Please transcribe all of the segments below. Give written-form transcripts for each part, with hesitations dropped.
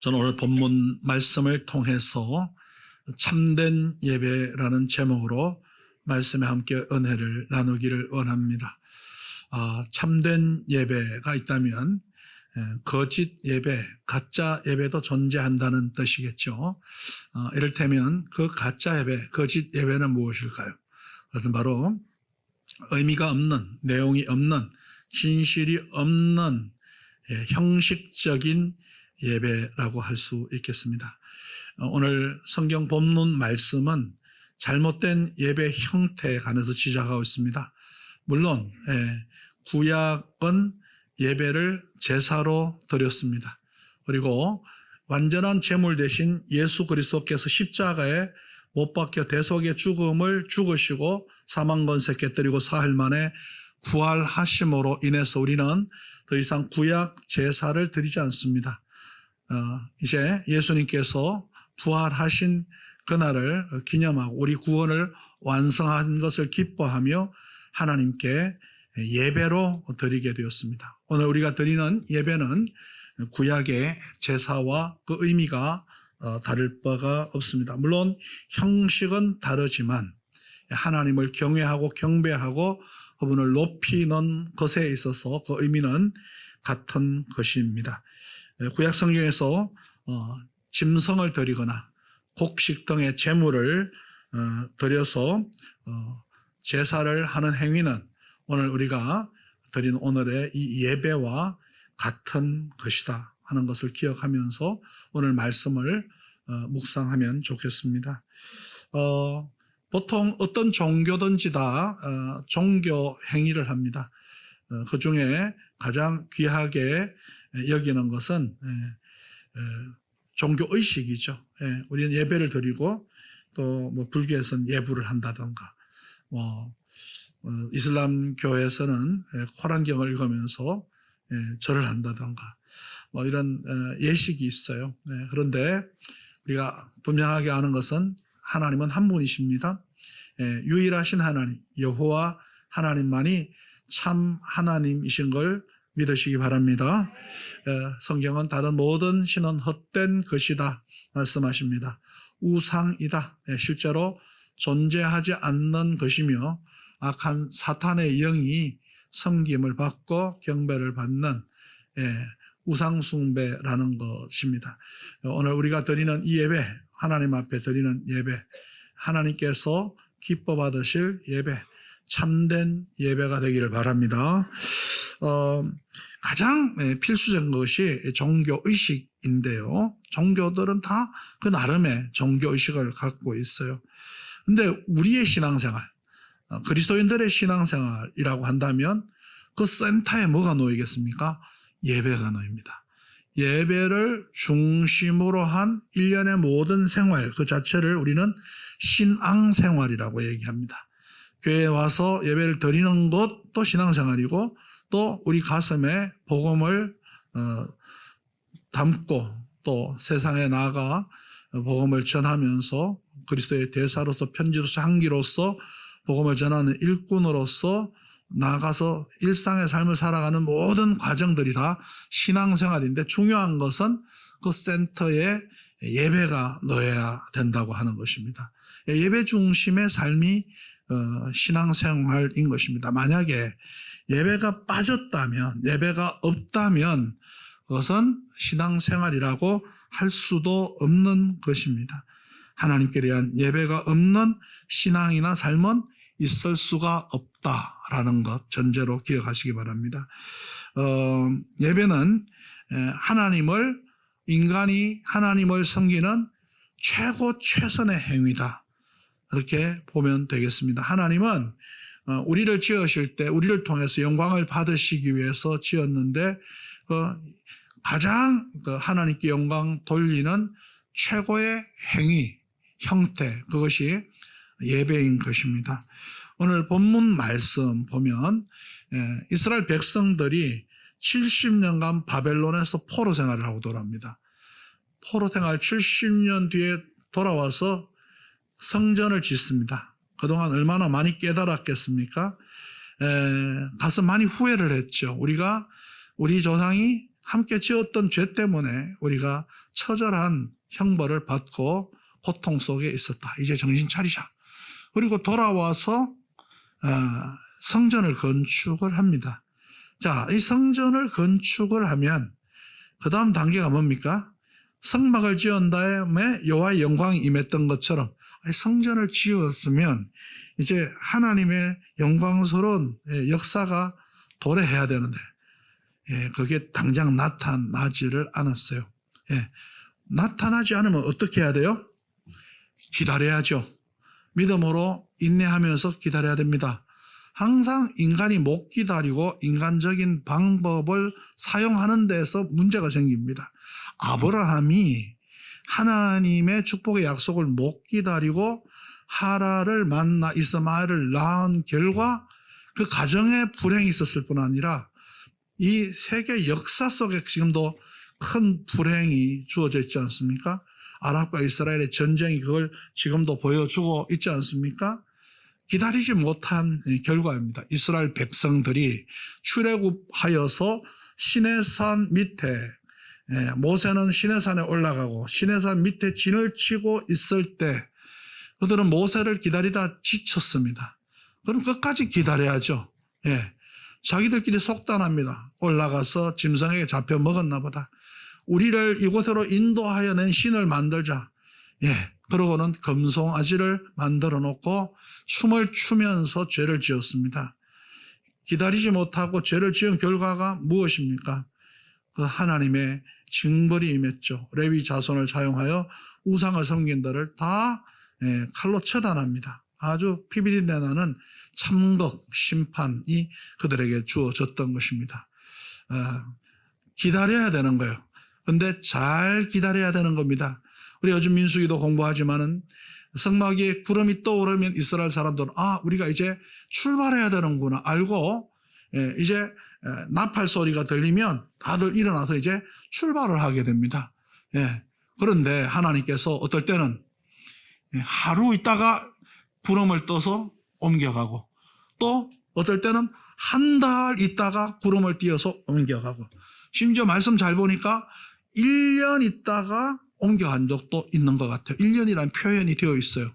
저는 오늘 본문 말씀을 통해서 참된 예배라는 제목으로 말씀에 함께 은혜를 나누기를 원합니다. 참된 예배가 있다면 거짓 예배, 가짜 예배도 존재한다는 뜻이겠죠. 이를테면 그 가짜 예배, 거짓 예배는 무엇일까요? 그것은 바로 의미가 없는, 내용이 없는, 진실이 없는 형식적인 예배라고 할 수 있겠습니다. 오늘 성경 본문 말씀은 잘못된 예배 형태에 관해서 지적하고 있습니다. 물론 구약은 예배를 제사로 드렸습니다. 그리고 완전한 제물 대신 예수 그리스도께서 십자가에 못 박혀 대속의 죽음을 죽으시고 사망권세 깨뜨리고 사흘 만에 부활하심으로 인해서 우리는 더 이상 구약 제사를 드리지 않습니다. 이제 예수님께서 부활하신 그날을 기념하고 우리 구원을 완성한 것을 기뻐하며 하나님께 예배로 드리게 되었습니다. 오늘 우리가 드리는 예배는 구약의 제사와 그 의미가 다를 바가 없습니다. 물론 형식은 다르지만 하나님을 경외하고 경배하고 그분을 높이는 것에 있어서 그 의미는 같은 것입니다. 구약 성경에서 짐승을 드리거나 곡식 등의 제물을 드려서 제사를 하는 행위는 오늘 우리가 드린 오늘의 이 예배와 같은 것이다 하는 것을 기억하면서 오늘 말씀을 묵상하면 좋겠습니다. 보통 어떤 종교든지 다 종교 행위를 합니다. 그 중에 가장 귀하게 여기는 것은 종교의식이죠. 우리는 예배를 드리고 또 뭐 불교에서는 예불을 한다던가 이슬람 교회에서는 코란경을 읽으면서 절을 한다던가 이런 예식이 있어요. 그런데 우리가 분명하게 아는 것은 하나님은 한 분이십니다. 유일하신 하나님 여호와 하나님만이 참 하나님이신 걸 믿으시기 바랍니다. 성경은 다른 모든 신은 헛된 것이다 말씀하십니다. 우상이다. 실제로 존재하지 않는 것이며 악한 사탄의 영이 섬김을 받고 경배를 받는 우상 숭배라는 것입니다. 오늘 우리가 드리는 이 예배, 하나님 앞에 드리는 예배, 하나님께서 기뻐 받으실 예배, 참된 예배가 되기를 바랍니다. 가장 필수적인 것이 종교의식인데요. 종교들은 다 그 나름의 종교의식을 갖고 있어요. 근데 우리의 신앙생활, 그리스도인들의 신앙생활이라고 한다면 그 센터에 뭐가 놓이겠습니까? 예배가 놓입니다. 예배를 중심으로 한 일련의 모든 생활 그 자체를 우리는 신앙생활이라고 얘기합니다. 교회에 와서 예배를 드리는 것도 신앙생활이고 또 우리 가슴에 복음을 담고 또 세상에 나아가 복음을 전하면서 그리스도의 대사로서 편지로서 향기로서 복음을 전하는 일꾼으로서 나아가서 일상의 삶을 살아가는 모든 과정들이 다 신앙생활인데 중요한 것은 그 센터에 예배가 놓여야 된다고 하는 것입니다. 예배 중심의 삶이 신앙생활인 것입니다. 만약에 예배가 빠졌다면, 예배가 없다면 그것은 신앙생활이라고 할 수도 없는 것입니다. 하나님께 대한 예배가 없는 신앙이나 삶은 있을 수가 없다라는 것 전제로 기억하시기 바랍니다. 예배는 인간이 하나님을 섬기는 최고 최선의 행위다. 이렇게 보면 되겠습니다. 하나님은 우리를 지으실 때 우리를 통해서 영광을 받으시기 위해서 지었는데 가장 하나님께 영광 돌리는 최고의 행위, 형태 그것이 예배인 것입니다. 오늘 본문 말씀 보면 이스라엘 백성들이 70년간 바벨론에서 포로 생활을 하고 돌아옵니다. 포로 생활 70년 뒤에 돌아와서 성전을 짓습니다. 그동안 얼마나 많이 깨달았겠습니까? 가서 많이 후회를 했죠. 우리 조상이 함께 지었던 죄 때문에 우리가 처절한 형벌을 받고 고통 속에 있었다. 이제 정신 차리자. 그리고 돌아와서 성전을 건축을 합니다. 자, 이 성전을 건축을 하면 그 다음 단계가 뭡니까? 성막을 지은 다음에 여호와의 영광이 임했던 것처럼 성전을 지었으면 이제 하나님의 영광스러운 역사가 도래해야 되는데 그게 당장 나타나지를 않았어요. 나타나지 않으면 어떻게 해야 돼요? 기다려야죠. 믿음으로 인내하면서 기다려야 됩니다. 항상 인간이 못 기다리고 인간적인 방법을 사용하는 데서 문제가 생깁니다. 아브라함이 하나님의 축복의 약속을 못 기다리고 하라를 만나 이스마엘을 낳은 결과 그 가정에 불행이 있었을 뿐 아니라 이 세계 역사 속에 지금도 큰 불행이 주어져 있지 않습니까? 아랍과 이스라엘의 전쟁이 그걸 지금도 보여주고 있지 않습니까? 기다리지 못한 결과입니다. 이스라엘 백성들이 출애굽하여서 시내산 밑에 모세는 시내산에 올라가고 시내산 밑에 진을 치고 있을 때 그들은 모세를 기다리다 지쳤습니다. 그럼 끝까지 기다려야죠. 자기들끼리 속단합니다. 올라가서 짐승에게 잡혀 먹었나 보다. 우리를 이곳으로 인도하여 낸 신을 만들자. 그러고는 금송아지를 만들어 놓고 춤을 추면서 죄를 지었습니다. 기다리지 못하고 죄를 지은 결과가 무엇입니까? 그 하나님의 징벌이 임했죠. 레위 자손을 사용하여 우상을 섬긴 자를 다 칼로 처단합니다. 아주 피비린내 나는 참극 심판이 그들에게 주어졌던 것입니다. 기다려야 되는 거예요. 근데 잘 기다려야 되는 겁니다. 우리 요즘 민수기도 공부하지만은 성막에 구름이 떠오르면 이스라엘 사람들은 우리가 이제 출발해야 되는구나 알고 이제 나팔 소리가 들리면 다들 일어나서 이제 출발을 하게 됩니다. 그런데 하나님께서 어떨 때는 하루 있다가 구름을 떠서 옮겨가고 또 어떨 때는 한 달 있다가 구름을 띄어서 옮겨가고 심지어 말씀 잘 보니까 1년 있다가 옮겨간 적도 있는 것 같아요. 1년이라는 표현이 되어 있어요.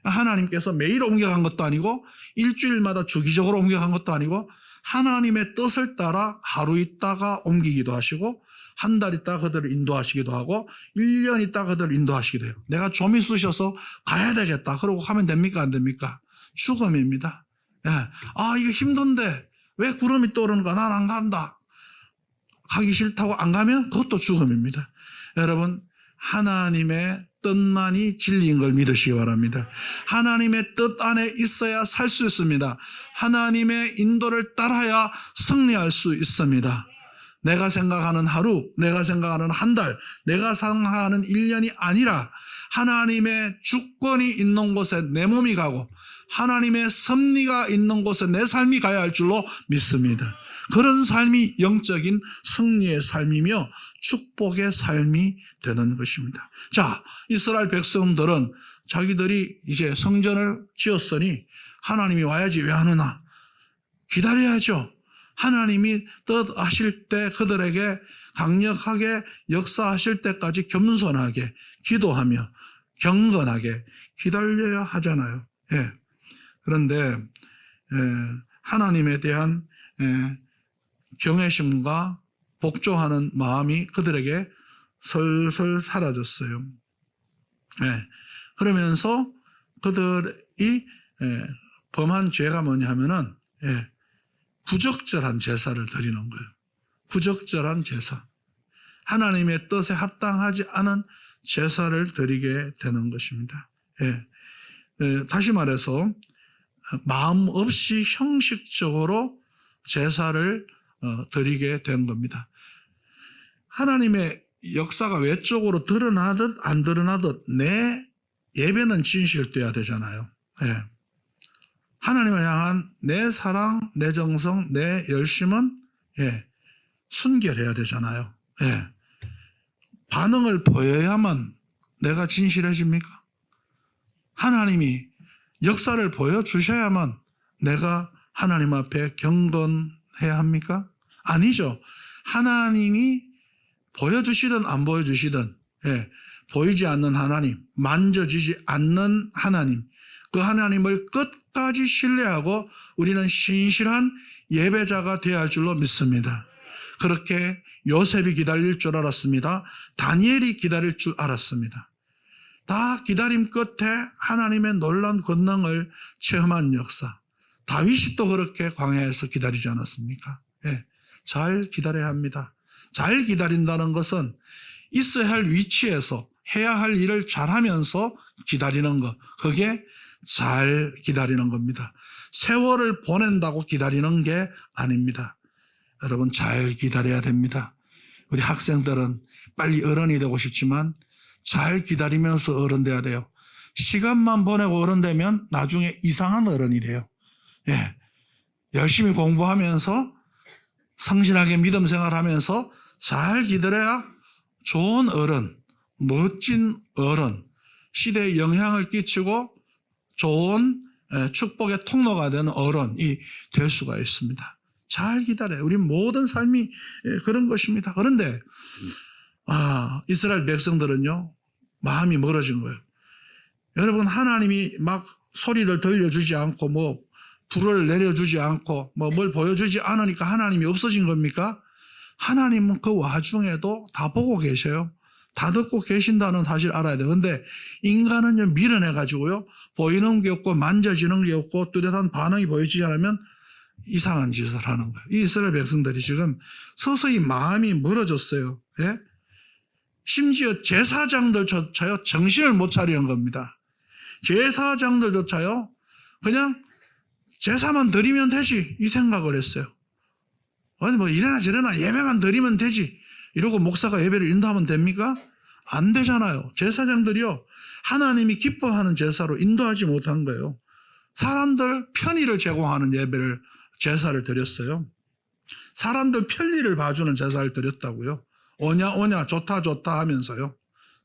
하나님께서 매일 옮겨간 것도 아니고 일주일마다 주기적으로 옮겨간 것도 아니고 하나님의 뜻을 따라 하루 있다가 옮기기도 하시고 한 달 있다가 그들을 인도하시기도 하고 1년 있다가 그들을 인도하시기도 해요. 내가 좀 있으셔서 가야 되겠다. 그러고 하면 됩니까? 안 됩니까? 죽음입니다. 이거 힘든데 왜 구름이 떠오르는가? 난 안 간다. 가기 싫다고 안 가면 그것도 죽음입니다. 여러분 하나님의 뜻만이 진리인 걸 믿으시기 바랍니다. 하나님의 뜻 안에 있어야 살 수 있습니다. 하나님의 인도를 따라야 승리할 수 있습니다. 내가 생각하는 하루, 내가 생각하는 한 달, 내가 생각하는 1년이 아니라 하나님의 주권이 있는 곳에 내 몸이 가고 하나님의 섭리가 있는 곳에 내 삶이 가야 할 줄로 믿습니다. 그런 삶이 영적인 승리의 삶이며 축복의 삶이 되는 것입니다. 자, 이스라엘 백성들은 자기들이 이제 성전을 지었으니 하나님이 와야지 왜 안 오나? 기다려야죠. 하나님이 뜻하실 때 그들에게 강력하게 역사하실 때까지 겸손하게 기도하며 경건하게 기다려야 하잖아요. 그런데 하나님에 대한 경외심과 복종하는 마음이 그들에게 슬슬 사라졌어요. 그러면서 그들이 범한 죄가 뭐냐면은 부적절한 제사를 드리는 거예요. 부적절한 제사. 하나님의 뜻에 합당하지 않은 제사를 드리게 되는 것입니다. 다시 말해서 마음 없이 형식적으로 제사를 드리게 된 겁니다. 하나님의 역사가 외적으로 드러나듯 안 드러나듯 내 예배는 진실돼야 되잖아요. 하나님을 향한 내 사랑, 내 정성, 내 열심은 순결해야 되잖아요. 반응을 보여야만 내가 진실해집니까? 하나님이 역사를 보여주셔야만 내가 하나님 앞에 경건해야 합니까? 아니죠. 하나님이 보여주시든 안 보여주시든, 보이지 않는 하나님, 만져지지 않는 하나님, 그 하나님을 끝까지 신뢰하고 우리는 신실한 예배자가 되어야 할 줄로 믿습니다. 그렇게 요셉이 기다릴 줄 알았습니다. 다니엘이 기다릴 줄 알았습니다. 다 기다림 끝에 하나님의 놀라운 권능을 체험한 역사. 다윗이 또 그렇게 광야에서 기다리지 않았습니까? 잘 기다려야 합니다. 잘 기다린다는 것은 있어야 할 위치에서 해야 할 일을 잘하면서 기다리는 것, 그게 잘 기다리는 겁니다. 세월을 보낸다고 기다리는 게 아닙니다. 여러분, 잘 기다려야 됩니다. 우리 학생들은 빨리 어른이 되고 싶지만 잘 기다리면서 어른 돼야 돼요. 시간만 보내고 어른 되면 나중에 이상한 어른이 돼요. 열심히 공부하면서 성실하게 믿음 생활하면서 잘 기다려야 좋은 어른, 멋진 어른, 시대에 영향을 끼치고 좋은 축복의 통로가 되는 어른이 될 수가 있습니다. 잘 기다려요. 우리 모든 삶이 그런 것입니다. 그런데 이스라엘 백성들은요, 마음이 멀어진 거예요. 여러분, 하나님이 막 소리를 들려주지 않고 불을 내려주지 않고 뭘 보여주지 않으니까 하나님이 없어진 겁니까? 하나님은 그 와중에도 다 보고 계셔요. 다 듣고 계신다는 사실 알아야 돼요. 근데 인간은요, 밀어내가지고요, 보이는 게 없고 만져지는 게 없고 뚜렷한 반응이 보이지 않으면 이상한 짓을 하는 거예요. 이 이스라엘 백성들이 지금 서서히 마음이 멀어졌어요. 심지어 제사장들조차요, 정신을 못 차리는 겁니다. 제사장들조차요, 그냥 제사만 드리면 되지, 이 생각을 했어요. 아니, 이래나 저래나 예배만 드리면 되지, 이러고 목사가 예배를 인도하면 됩니까? 안 되잖아요. 제사장들이요, 하나님이 기뻐하는 제사로 인도하지 못한 거예요. 사람들 편의를 제공하는 제사를 드렸어요. 사람들 편리를 봐주는 제사를 드렸다고요. 오냐 좋다 하면서요.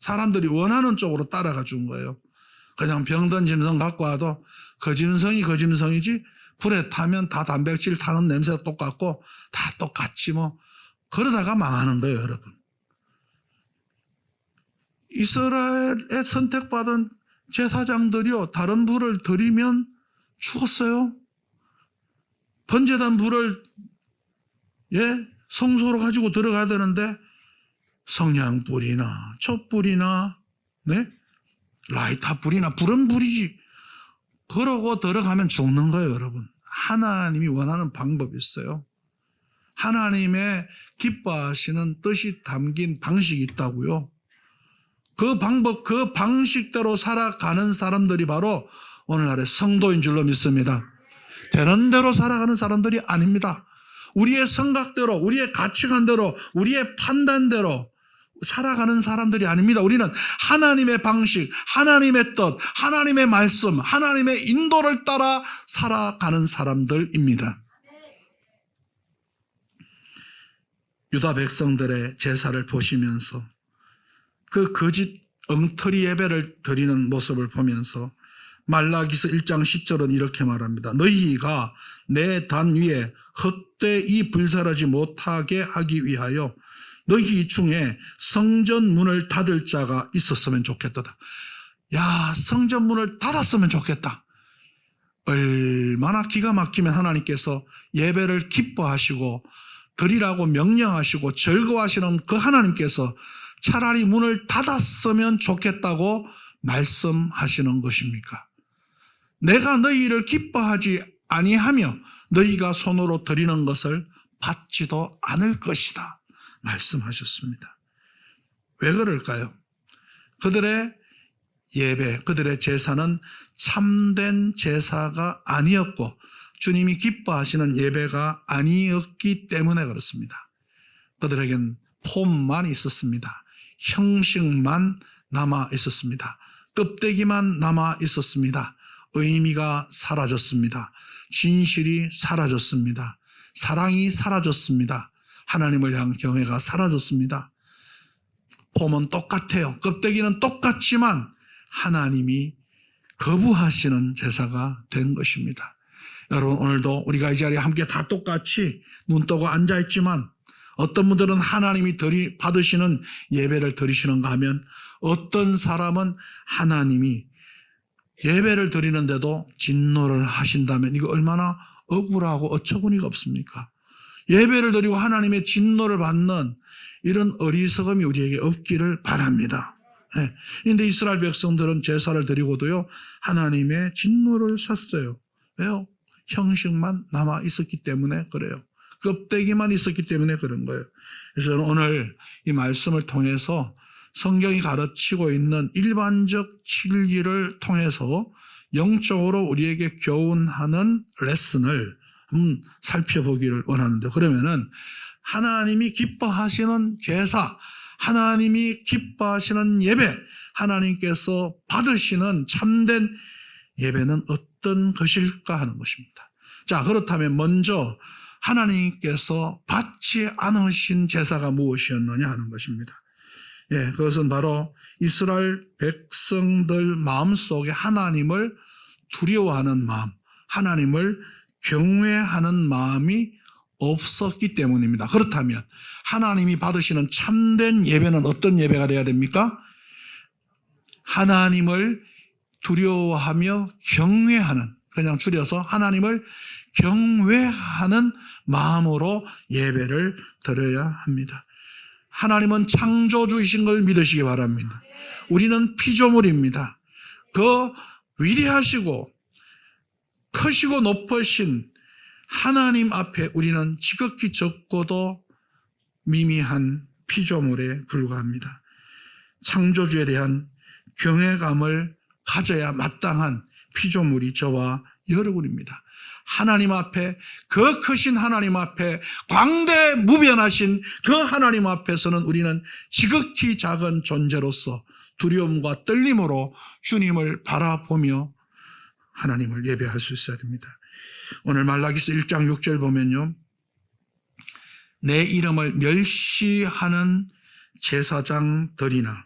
사람들이 원하는 쪽으로 따라가 준 거예요. 그냥 병든 짐승 갖고 와도 그 짐승이 그 짐승이지, 불에 타면 다 단백질 타는 냄새가 똑같고 다 똑같지 그러다가 망하는 거예요, 여러분. 이스라엘에 선택받은 제사장들이요, 다른 불을 드리면 죽었어요. 번제단 불을 성소로 가지고 들어가야 되는데 성냥불이나 촛불이나 라이터불이나 불은 불이지, 그러고 들어가면 죽는 거예요, 여러분. 하나님이 원하는 방법이 있어요. 하나님의 기뻐하시는 뜻이 담긴 방식이 있다고요. 그 방법, 그 방식대로 살아가는 사람들이 바로 오늘날의 성도인 줄로 믿습니다. 되는 대로 살아가는 사람들이 아닙니다. 우리의 생각대로, 우리의 가치관대로, 우리의 판단대로 살아가는 사람들이 아닙니다. 우리는 하나님의 방식, 하나님의 뜻, 하나님의 말씀, 하나님의 인도를 따라 살아가는 사람들입니다. 유다 백성들의 제사를 보시면서 그 거짓 엉터리 예배를 드리는 모습을 보면서 말라기서 1장 10절은 이렇게 말합니다. 너희가 내 단 위에 헛되이 불살하지 못하게 하기 위하여 너희 중에 성전 문을 닫을 자가 있었으면 좋겠다. 야, 성전 문을 닫았으면 좋겠다. 얼마나 기가 막히면 하나님께서 예배를 기뻐하시고 드리라고 명령하시고 즐거워하시는 그 하나님께서 차라리 문을 닫았으면 좋겠다고 말씀하시는 것입니까? 내가 너희를 기뻐하지 아니하며 너희가 손으로 드리는 것을 받지도 않을 것이다 말씀하셨습니다. 왜 그럴까요? 그들의 예배, 그들의 제사는 참된 제사가 아니었고 주님이 기뻐하시는 예배가 아니었기 때문에 그렇습니다. 그들에겐 폼만 있었습니다. 형식만 남아 있었습니다. 껍데기만 남아 있었습니다. 의미가 사라졌습니다. 진실이 사라졌습니다. 사랑이 사라졌습니다. 하나님을 향한 경외가 사라졌습니다. 폼은 똑같아요. 껍데기는 똑같지만 하나님이 거부하시는 제사가 된 것입니다. 여러분, 오늘도 우리가 이 자리에 함께 다 똑같이 눈 뜨고 앉아있지만 어떤 분들은 하나님이 받으시는 예배를 드리시는가 하면 어떤 사람은 하나님이 예배를 드리는데도 진노를 하신다면 이거 얼마나 억울하고 어처구니가 없습니까? 예배를 드리고 하나님의 진노를 받는 이런 어리석음이 우리에게 없기를 바랍니다. 그런데 이스라엘 백성들은 제사를 드리고도요 하나님의 진노를 샀어요. 왜요? 형식만 남아 있었기 때문에 그래요. 껍데기만 있었기 때문에 그런 거예요. 그래서 저는 오늘 이 말씀을 통해서 성경이 가르치고 있는 일반적 진리를 통해서 영적으로 우리에게 교훈하는 레슨을 살펴보기를 원하는데, 그러면은 하나님이 기뻐하시는 제사, 하나님이 기뻐하시는 예배, 하나님께서 받으시는 참된 예배는 어떤 것일까 하는 것입니다. 자, 그렇다면 먼저 하나님께서 받지 않으신 제사가 무엇이었느냐 하는 것입니다. 예, 그것은 바로 이스라엘 백성들 마음속에 하나님을 두려워하는 마음, 하나님을 경외하는 마음이 없었기 때문입니다. 그렇다면 하나님이 받으시는 참된 예배는 어떤 예배가 되어야 됩니까? 하나님을 두려워하며 경외하는, 그냥 줄여서 하나님을 경외하는 마음으로 예배를 드려야 합니다. 하나님은 창조주이신 걸 믿으시기 바랍니다. 우리는 피조물입니다. 그 위대하시고 크시고 높으신 하나님 앞에 우리는 지극히 적고도 미미한 피조물에 불과합니다. 창조주에 대한 경외감을 가져야 마땅한 피조물이 저와 여러분입니다. 하나님 앞에, 그 크신 하나님 앞에, 광대무변하신 그 하나님 앞에서는 우리는 지극히 작은 존재로서 두려움과 떨림으로 주님을 바라보며 하나님을 예배할 수 있어야 됩니다. 오늘 말라기서 1장 6절 보면요, 내 이름을 멸시하는 제사장들아,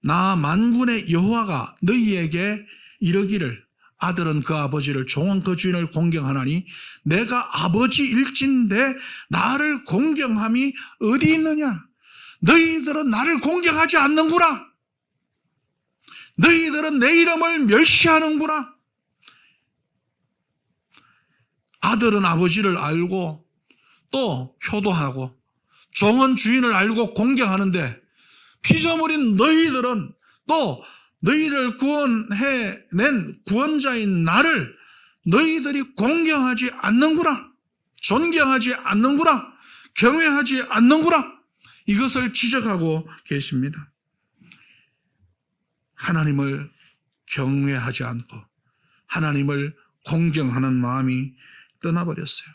나 만군의 여호와가 너희에게 이르기를, 아들은 그 아버지를, 종은 그 주인을 공경하나니 내가 아버지일진데 나를 공경함이 어디 있느냐? 너희들은 나를 공경하지 않는구나. 너희들은 내 이름을 멸시하는구나. 아들은 아버지를 알고 또 효도하고 종은 주인을 알고 공경하는데 피조물인 너희들은 또 너희를 구원해낸 구원자인 나를 너희들이 공경하지 않는구나, 존경하지 않는구나, 경외하지 않는구나, 이것을 지적하고 계십니다. 하나님을 경외하지 않고 하나님을 공경하는 마음이 떠나버렸어요.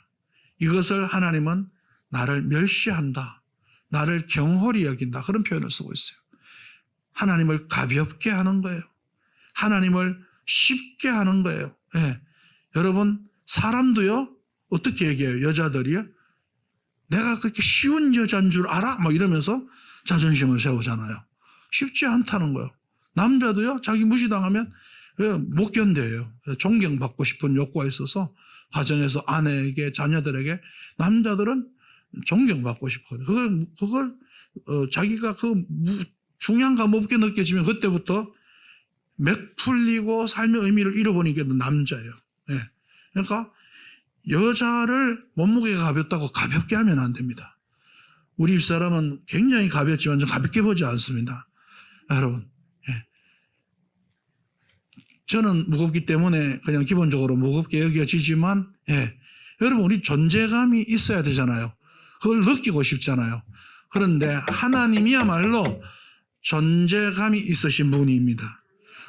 이것을 하나님은 나를 멸시한다, 나를 경홀히 여긴다, 그런 표현을 쓰고 있어요. 하나님을 가볍게 하는 거예요. 하나님을 쉽게 하는 거예요. 예. 여러분, 사람도요, 어떻게 얘기해요? 여자들이요? 내가 그렇게 쉬운 여자인 줄 알아? 막 이러면서 자존심을 세우잖아요. 쉽지 않다는 거예요. 남자도요, 자기 무시당하면 못 견뎌요. 존경받고 싶은 욕구가 있어서 가정에서 아내에게, 자녀들에게, 남자들은 존경받고 싶어요. 그걸 자기가 중요한감 없게 느껴지면 그때부터 맥 풀리고 삶의 의미를 잃어버리는 게 남자예요. 예. 그러니까 여자를 몸무게가 가볍다고 가볍게 하면 안 됩니다. 우리 집사람은 굉장히 가볍지만 좀 가볍게 보지 않습니다. 여러분, 예. 저는 무겁기 때문에 그냥 기본적으로 무겁게 여겨지지만, 예. 여러분, 우리 존재감이 있어야 되잖아요. 그걸 느끼고 싶잖아요. 그런데 하나님이야말로 존재감이 있으신 분입니다.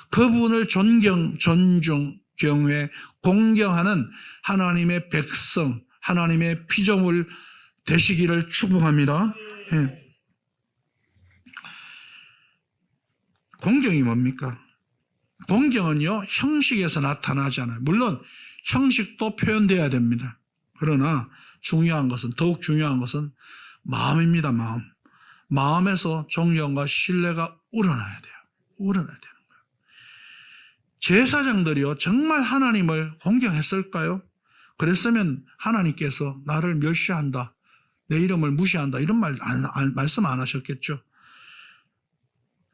그분을 존경, 존중, 경외, 공경하는 하나님의 백성, 하나님의 피조물 되시기를 축복합니다. 예. 공경이 뭡니까? 공경은요, 형식에서 나타나지 않아요. 물론 형식도 표현돼야 됩니다. 그러나 더욱 중요한 것은 마음입니다. 마음에서 존경과 신뢰가 우러나야 돼요. 우러나야 되는 거예요. 제사장들이요, 정말 하나님을 공경했을까요? 그랬으면 하나님께서 나를 멸시한다, 내 이름을 무시한다, 이런 말씀 안 하셨겠죠.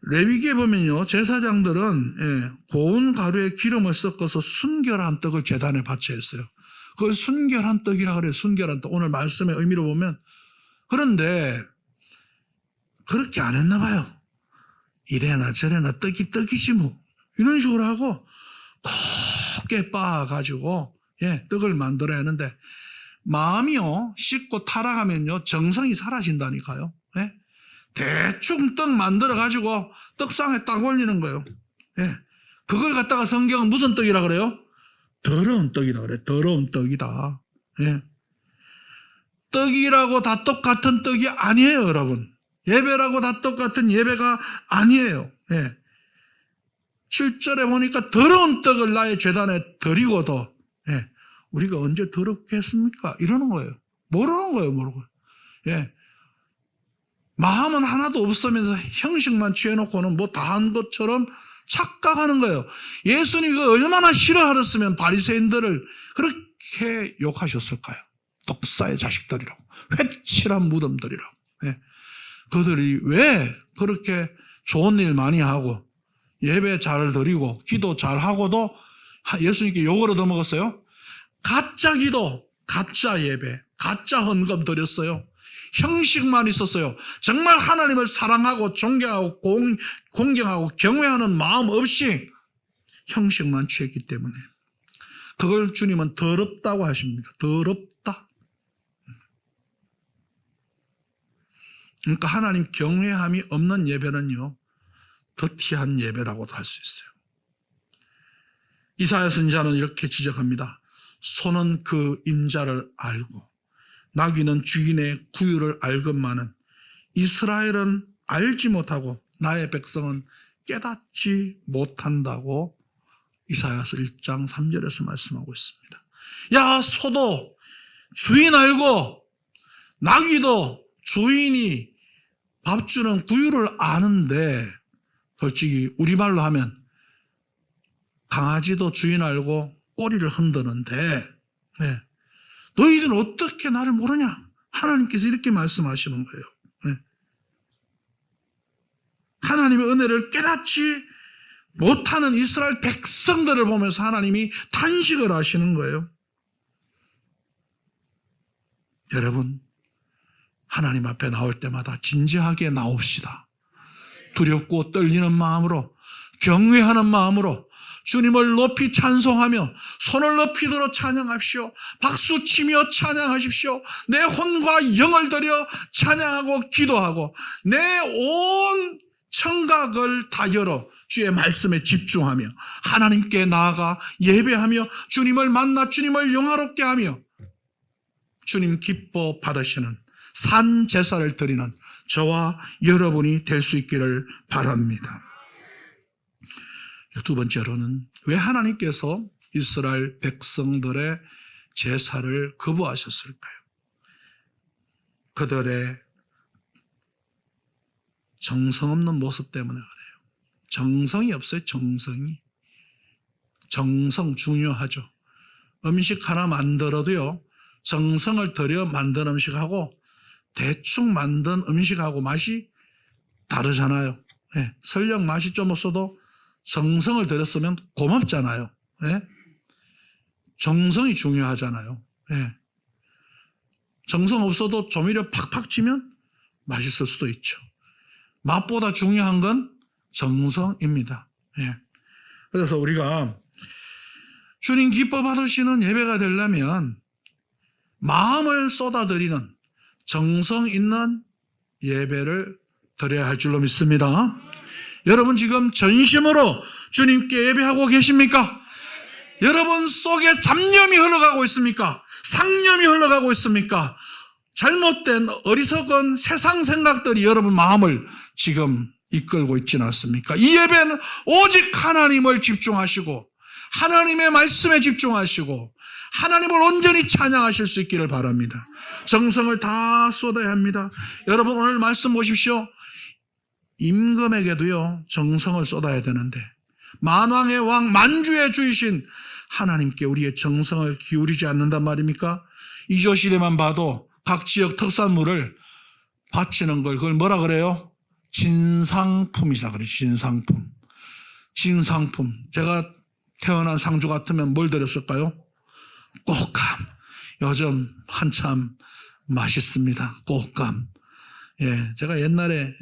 레위기에 보면요, 제사장들은 고운 가루에 기름을 섞어서 순결한 떡을 제단에 바쳐야 했어요. 그걸 순결한 떡이라 그래요. 순결한 떡. 오늘 말씀의 의미로 보면. 그런데 그렇게 안 했나 봐요. 이래나 저래나 떡이지 뭐, 이런 식으로 하고 곱게 빻아가지고 떡을 만들어야 하는데, 마음이요 씻고 타락하면요 정성이 사라진다니까요. 대충 떡 만들어가지고 떡상에 딱 올리는 거예요. 그걸 갖다가 성경은 무슨 떡이라 그래요? 더러운 떡이라 그래요. 더러운 떡이다. 떡이라고 다 똑같은 떡이 아니에요, 여러분. 예배라고 다 똑같은 예배가 아니에요. 7절에 보니까 더러운 떡을 나의 제단에 드리고도 우리가 언제 더럽겠습니까? 이러는 거예요. 모르는 거예요. 마음은 하나도 없으면서 형식만 취해놓고는 뭐 다 한 것처럼 착각하는 거예요. 예수님이 그 얼마나 싫어하셨으면 바리새인들을 그렇게 욕하셨을까요? 독사의 자식들이라고, 회칠한 무덤들이라고. 그들이 왜 그렇게 좋은 일 많이 하고 예배 잘 드리고 기도 잘 하고도 예수님께 욕을 얻어먹었어요? 가짜 기도, 가짜 예배, 가짜 헌금 드렸어요. 형식만 있었어요. 정말 하나님을 사랑하고 존경하고 공경하고 경외하는 마음 없이 형식만 취했기 때문에 그걸 주님은 더럽다고 하십니다. 더럽다. 그러니까 하나님 경외함이 없는 예배는요, 더티한 예배라고도 할 수 있어요. 이사야 선지자는 이렇게 지적합니다. 소는 그 임자를 알고 나귀는 주인의 구유를 알건만은 이스라엘은 알지 못하고 나의 백성은 깨닫지 못한다고 이사야서 1장 3절에서 말씀하고 있습니다. 야, 소도 주인 알고 나귀도 주인이 밥 주는 구유를 아는데, 솔직히 우리말로 하면 강아지도 주인 알고 꼬리를 흔드는데 너희들은 어떻게 나를 모르냐? 하나님께서 이렇게 말씀하시는 거예요. 하나님의 은혜를 깨닫지 못하는 이스라엘 백성들을 보면서 하나님이 탄식을 하시는 거예요. 여러분, 하나님 앞에 나올 때마다 진지하게 나옵시다. 두렵고 떨리는 마음으로, 경외하는 마음으로 주님을 높이 찬송하며 손을 높이 들어 찬양하십시오. 박수치며 찬양하십시오. 내 혼과 영을 들여 찬양하고 기도하고 내 온 청각을 다 열어 주의 말씀에 집중하며 하나님께 나아가 예배하며 주님을 만나 주님을 영화롭게 하며 주님 기뻐 받으시는 산 제사를 드리는 저와 여러분이 될 수 있기를 바랍니다. 두 번째로는 왜 하나님께서 이스라엘 백성들의 제사를 거부하셨을까요? 그들의 정성 없는 모습 때문에 그래요. 정성이 없어요. 정성 중요하죠. 음식 하나 만들어도요, 정성을 들여 만든 음식하고 대충 만든 음식하고 맛이 다르잖아요. 설령 맛이 좀 없어도 정성을 들였으면 고맙잖아요. 정성이 중요하잖아요. 정성 없어도 조미료 팍팍 치면 맛있을 수도 있죠. 맛보다 중요한 건 정성입니다. 그래서 우리가 주님 기뻐 받으시는 예배가 되려면 마음을 쏟아드리는 정성 있는 예배를 드려야 할 줄로 믿습니다. 여러분 지금 전심으로 주님께 예배하고 계십니까? 여러분 속에 잡념이 흘러가고 있습니까? 상념이 흘러가고 있습니까? 잘못된 어리석은 세상 생각들이 여러분 마음을 지금 이끌고 있지는 않습니까? 이 예배는 오직 하나님을 집중하시고 하나님의 말씀에 집중하시고 하나님을 온전히 찬양하실 수 있기를 바랍니다. 정성을 다 쏟아야 합니다. 여러분 오늘 말씀 보십시오. 임금에게도요 정성을 쏟아야 되는데 만왕의 왕, 만주의 주이신 하나님께 우리의 정성을 기울이지 않는단 말입니까? 이조시대만 봐도 각 지역 특산물을 바치는 걸 그걸 뭐라 그래요? 진상품이다 그래요. 진상품. 진상품. 제가 태어난 상주 같으면 뭘 드렸을까요? 꽃감. 요즘 한참 맛있습니다. 꽃감. 예, 제가 옛날에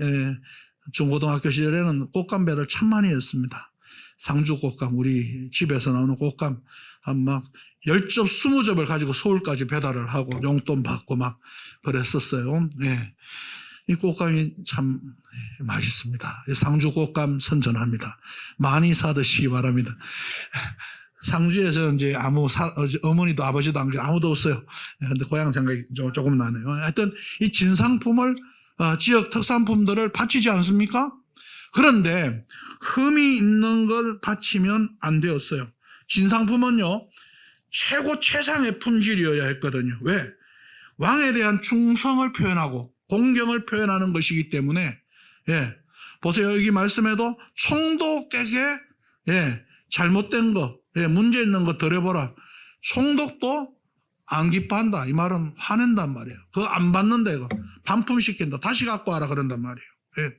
중고등학교 시절에는 꽃감 배달 참 많이 했습니다. 상주 꽃감, 우리 집에서 나오는 꽃감 한 막 10접, 20접을 가지고 서울까지 배달을 하고 용돈 받고 막 그랬었어요. 예. 이 꽃감이 참 맛있습니다. 상주 꽃감 선전합니다. 많이 사드시기 바랍니다. 상주에서 이제 어머니도 아버지도 아무도 없어요. 근데 고향 생각이 조금 나네요. 하여튼 이 진상품을, 지역 특산품들을 바치지 않습니까? 그런데 흠이 있는 걸 바치면 안 되었어요. 진상품은요, 최고 최상의 품질이어야 했거든요. 왜? 왕에 대한 충성을 표현하고 공경을 표현하는 것이기 때문에, 예. 보세요. 여기 말씀에도 총독에게, 예, 잘못된 거, 예, 문제 있는 거 드려보라. 총독도 안 기뻐한다. 이 말은 화낸단 말이에요. 그거 안 받는다, 이거. 반품시킨다. 다시 갖고 와라. 그런단 말이에요. 예.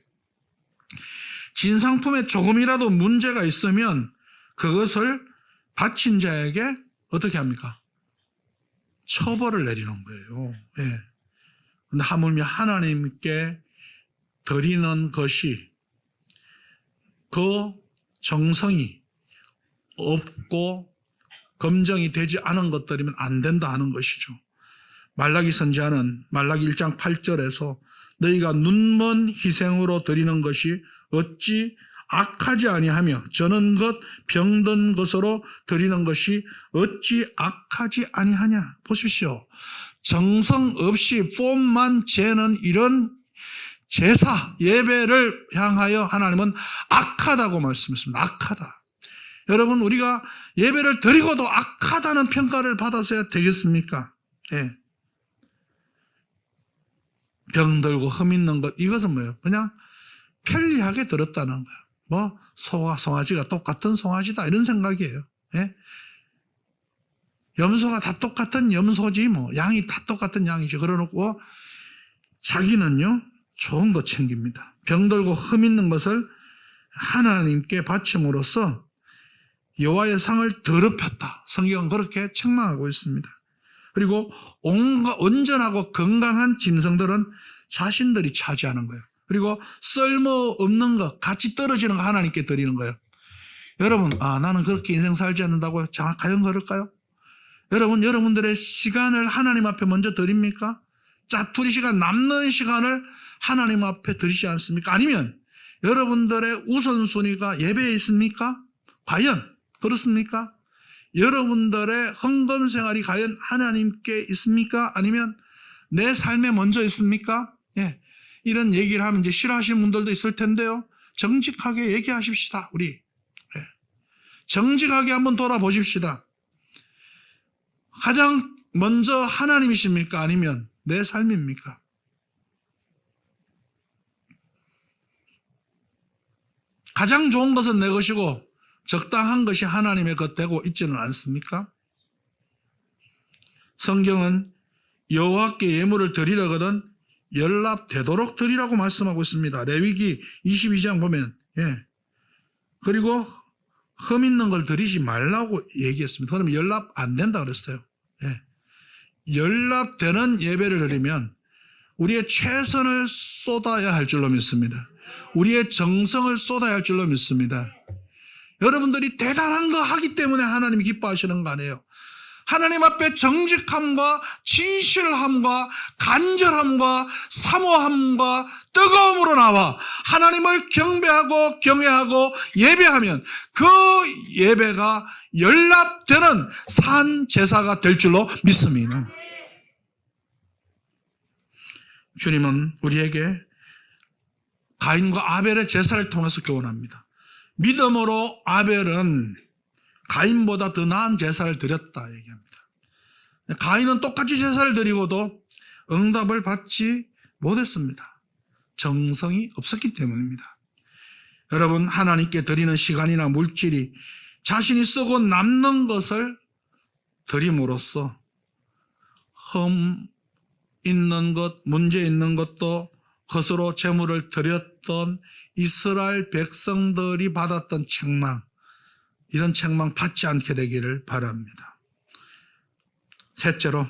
진상품에 조금이라도 문제가 있으면 그것을 바친 자에게 어떻게 합니까? 처벌을 내리는 거예요. 예. 근데 하물며 하나님께 드리는 것이 그 정성이 없고 검증이 되지 않은 것들이면 안 된다 하는 것이죠. 말라기 선지자는 말라기 1장 8절에서 너희가 눈먼 희생으로 드리는 것이 어찌 악하지 아니하며 저는 것 병든 것으로 드리는 것이 어찌 악하지 아니하냐. 보십시오. 정성 없이 뽐만 재는 이런 제사, 예배를 향하여 하나님은 악하다고 말씀했습니다. 악하다. 여러분, 우리가 예배를 드리고도 악하다는 평가를 받아서야 되겠습니까? 예. 병들고 흠 있는 것, 이것은 뭐예요? 그냥 편리하게 들었다는 거예요. 뭐, 송아지가 똑같은 송아지다, 이런 생각이에요. 예? 염소가 다 똑같은 염소지, 뭐, 양이 다 똑같은 양이지. 그러놓고, 자기는요, 좋은 거 챙깁니다. 병들고 흠 있는 것을 하나님께 바침으로써 여호와의 상을 더럽혔다. 성경은 그렇게 책망하고 있습니다. 그리고 온전하고 건강한 짐승들은 자신들이 차지하는 거예요. 그리고 쓸모없는 거, 같이 떨어지는 거 하나님께 드리는 거예요. 여러분, 나는 그렇게 인생 살지 않는다고요? 과연 그럴까요? 여러분, 여러분들의 시간을 하나님 앞에 먼저 드립니까? 짜투리 시간, 남는 시간을 하나님 앞에 드리지 않습니까? 아니면 여러분들의 우선순위가 예배에 있습니까? 과연 그렇습니까? 여러분들의 헌금 생활이 과연 하나님께 있습니까? 아니면 내 삶에 먼저 있습니까? 예. 이런 얘기를 하면 이제 싫어하시는 분들도 있을 텐데요. 정직하게 얘기하십시다, 우리. 예. 정직하게 한번 돌아보십시다. 가장 먼저 하나님이십니까? 아니면 내 삶입니까? 가장 좋은 것은 내 것이고 적당한 것이 하나님의 것 되고 있지는 않습니까? 성경은 여호와께 예물을 드리려거든 연락되도록 드리라고 말씀하고 있습니다. 레위기 22장 보면, 예. 그리고 흠 있는 걸 드리지 말라고 얘기했습니다. 그러면 연락 안 된다 그랬어요. 예. 연락되는 예배를 드리면 우리의 최선을 쏟아야 할 줄로 믿습니다. 우리의 정성을 쏟아야 할 줄로 믿습니다. 여러분들이 대단한 거 하기 때문에 하나님이 기뻐하시는 거 아니에요. 하나님 앞에 정직함과 진실함과 간절함과 사모함과 뜨거움으로 나와 하나님을 경배하고 경외하고 예배하면 그 예배가 연락되는 산 제사가 될 줄로 믿습니다. 주님은 우리에게 가인과 아벨의 제사를 통해서 교훈합니다. 믿음으로 아벨은 가인보다 더 나은 제사를 드렸다 얘기합니다. 가인은 똑같이 제사를 드리고도 응답을 받지 못했습니다. 정성이 없었기 때문입니다. 여러분, 하나님께 드리는 시간이나 물질이 자신이 쓰고 남는 것을 드림으로써 흠 있는 것, 문제 있는 것도 것으로 재물을 드렸던 이스라엘 백성들이 받았던 책망, 이런 책망 받지 않게 되기를 바랍니다. 셋째로,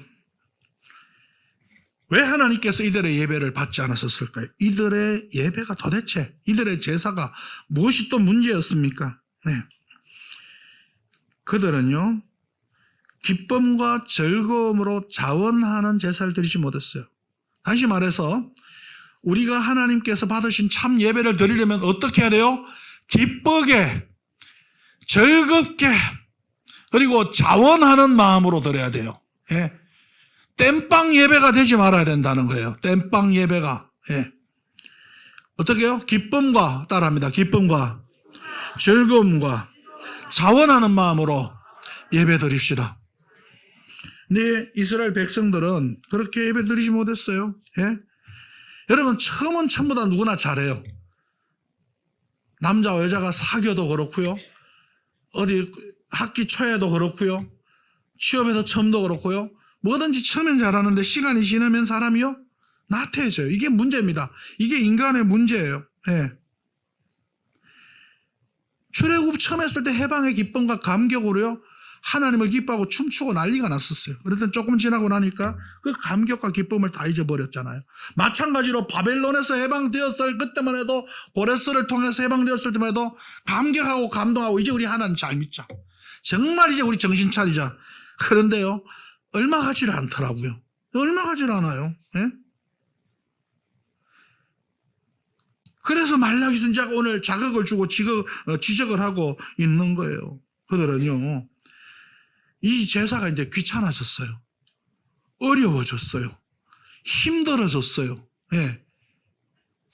왜 하나님께서 이들의 예배를 받지 않았었을까요? 이들의 예배가 도대체, 이들의 제사가 무엇이 또 문제였습니까? 네. 그들은요, 기쁨과 즐거움으로 자원하는 제사를 드리지 못했어요. 다시 말해서 우리가 하나님께서 받으신 참 예배를 드리려면 어떻게 해야 돼요? 기쁘게, 즐겁게, 그리고 자원하는 마음으로 드려야 돼요. 예. 땜빵 예배가 되지 말아야 된다는 거예요. 땜빵 예배가. 예. 어떻게 해요? 기쁨과, 따라합니다. 기쁨과 즐거움과 자원하는 마음으로 예배 드립시다. 근데 이스라엘 백성들은 그렇게 예배 드리지 못했어요. 예? 여러분, 처음은 전부 다 누구나 잘해요. 남자와 여자가 사귀어도 그렇고요. 어디 학기 초에도 그렇고요. 취업에서 처음도 그렇고요. 뭐든지 처음엔 잘하는데 시간이 지나면 사람이요, 나태해져요. 이게 문제입니다. 이게 인간의 문제예요. 예. 출애굽 처음 했을 때 해방의 기쁨과 감격으로요, 하나님을 기뻐하고 춤추고 난리가 났었어요. 그랬더니 조금 지나고 나니까 그 감격과 기쁨을 다 잊어버렸잖아요. 마찬가지로 바벨론에서 해방되었을 그때만 해도, 고레스를 통해서 해방되었을 때만 해도 감격하고 감동하고, 이제 우리 하나님 잘 믿자, 정말 이제 우리 정신 차리자. 그런데요, 얼마 가지를 않더라고요. 얼마 가지를 않아요. 예? 그래서 말라기 선지자가 오늘 자극을 주고 지적을 하고 있는 거예요. 그들은요, 이 제사가 이제 귀찮아졌어요. 어려워졌어요. 힘들어졌어요. 예.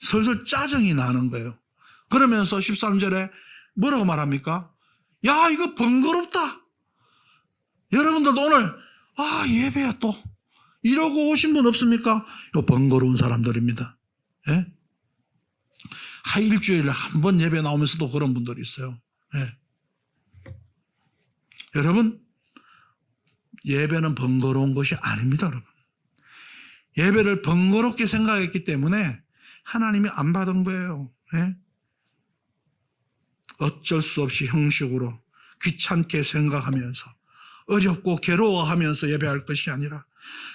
슬슬 짜증이 나는 거예요. 그러면서 13절에 뭐라고 말합니까? 야, 이거 번거롭다. 여러분들도 오늘 예배야 또 이러고 오신 분 없습니까? 이거 번거로운 사람들입니다. 예? 일주일에 한 번 예배 나오면서도 그런 분들이 있어요. 예. 여러분, 예배는 번거로운 것이 아닙니다. 여러분, 예배를 번거롭게 생각했기 때문에 하나님이 안 받은 거예요. 예? 어쩔 수 없이 형식으로 귀찮게 생각하면서 어렵고 괴로워하면서 예배할 것이 아니라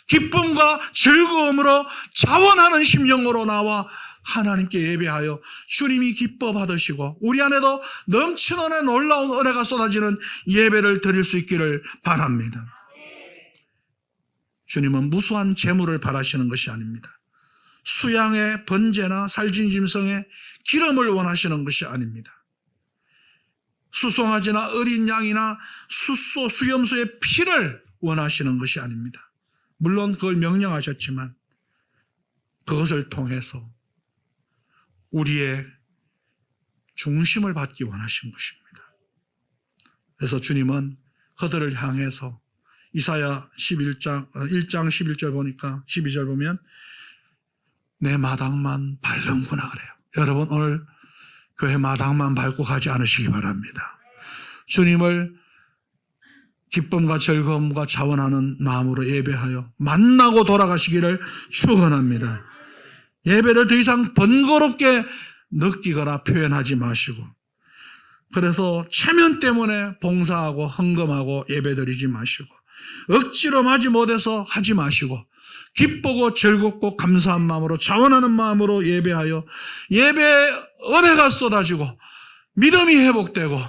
기쁨과 즐거움으로 자원하는 심령으로 나와 하나님께 예배하여 주님이 기뻐 받으시고 우리 안에도 넘치는 놀라운 은혜가 쏟아지는 예배를 드릴 수 있기를 바랍니다. 주님은 무수한 재물을 바라시는 것이 아닙니다. 수양의 번제나 살진짐승의 기름을 원하시는 것이 아닙니다. 수송아지나 어린 양이나 수염소의 피를 원하시는 것이 아닙니다. 물론 그걸 명령하셨지만 그것을 통해서 우리의 중심을 받기 원하신 것입니다. 그래서 주님은 그들을 향해서 이사야 1장 11절 보니까 12절 보면 내 마당만 밟는구나 그래요. 여러분, 오늘 교회 마당만 밟고 가지 않으시기 바랍니다. 주님을 기쁨과 즐거움과 자원하는 마음으로 예배하여 만나고 돌아가시기를 축원합니다. 예배를 더 이상 번거롭게 느끼거나 표현하지 마시고, 그래서 체면 때문에 봉사하고 헌금하고 예배드리지 마시고, 억지로 하지 못해서 하지 마시고, 기쁘고 즐겁고 감사한 마음으로 자원하는 마음으로 예배하여 예배의 은혜가 쏟아지고 믿음이 회복되고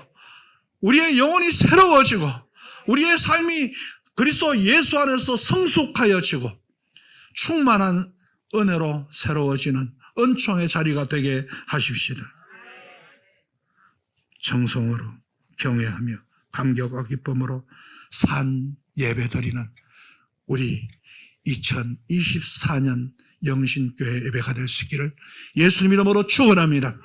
우리의 영혼이 새로워지고 우리의 삶이 그리스도 예수 안에서 성숙하여지고 충만한 은혜로 새로워지는 은총의 자리가 되게 하십시다. 정성으로 경외하며 감격과 기쁨으로 산 예배드리는 우리 2024년 영신교회 예배가 될 수 있기를 예수님 이름으로 축원합니다.